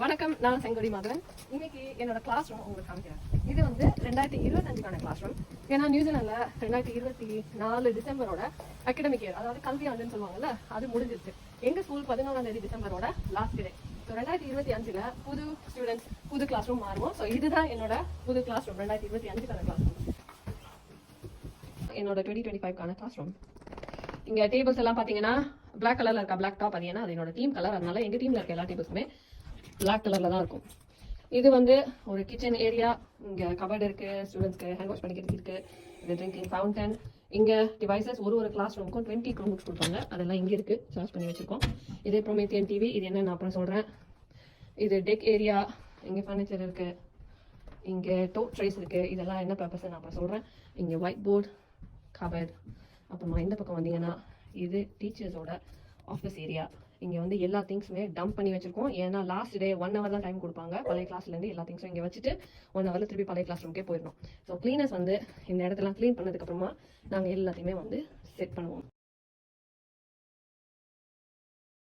வணக்கம், நான் செங்கோடி மாதவன். இன்னைக்கு என்னோட கிளாஸ் ரூம் உங்களுக்கு காமிக்கிறேன். இது வந்து 2025 கிளாஸ் ரூம். ஏன்னா நியூசிலாந்துல 2024 டிசம்பரோட அகடமிக் இயர், அதாவது கல்வி ஆண்டுன்னு சொல்லுவாங்கல்ல, அது முடிஞ்சிருச்சு. எங்க ஸ்கூல் 11ஆம் தேதி டிசம்பரோட லாஸ்ட் டே. ஸோ 2025 புது ஸ்டூடெண்ட்ஸ் புது கிளாஸ் ரூம் மாறுவோம். ஸோ இதுதான் என்னோட புது கிளாஸ் ரூம், 2025 கிளாஸ் ரூம். என்னோட 2025 கிளாஸ் ரூம். இங்க டேபிள்ஸ் எல்லாம் பாத்தீங்கன்னா பிளாக் கலர்ல இருக்கா, பிளாக் டாப். அது ஏன்னா அது என்னோட டீம் கலர், அதனால எங்க டீம்ல இருக்க எல்லா டேபிள்ஸுமே பிளாக் கலர்ல தான் இருக்கும். இது வந்து ஒரு கிச்சன் ஏரியா. இங்க கபர்ட் இருக்கு, ஸ்டூடெண்ட்ஸ்க்கு ஹேண்ட் வாஷ் பண்ணிக்கிறதுக்கு இருக்கு. இது ட்ரிங்கிங் ஃபவுண்டன். இங்க டிவைசஸ் ஒரு கிளாஸ் ரூமுக்கும் 20 Chromebooks கொடுப்பாங்க, அதெல்லாம் இங்க இருக்கு, சார்ஜ் பண்ணி வச்சிருக்கோம். இது ப்ரோமேத்தியன் டிவி. இது என்ன நான் அப்புறம் சொல்றேன். இது டெக் ஏரியா. இங்க ஃபர்னிச்சர் இருக்கு, இங்க டோப் ட்ரேஸ் இருக்கு. இதெல்லாம் என்ன பர்பஸ் நான் அப்புறம் சொல்றேன். இங்க ஒயிட் போர்ட், கபர்ட். அப்புறமா இந்த பக்கம் வந்தீங்கன்னா இது டீச்சர்ஸோட ஆஃபீஸ் ஏரியா. இங்கே வந்து எல்லா திங்ஸுமே டம்ப் பண்ணி வச்சிருக்கோம். ஏன்னா லாஸ்ட் டே 1 hour தான் டைம் கொடுப்பாங்க. பழைய கிளாஸ்லேருந்து எல்லா திங்ஸும் இங்கே வச்சுட்டு 1 hourல திருப்பி பழைய கிளாஸ் ரூம்க்கே போயிடணும். ஸோ கிளீனர்ஸ் வந்து இந்த இடத்தெல்லாம் க்ளீன் பண்ணதுக்கப்புறமா நாங்கள் எல்லாத்தையுமே வந்து செட் பண்ணுவோம்.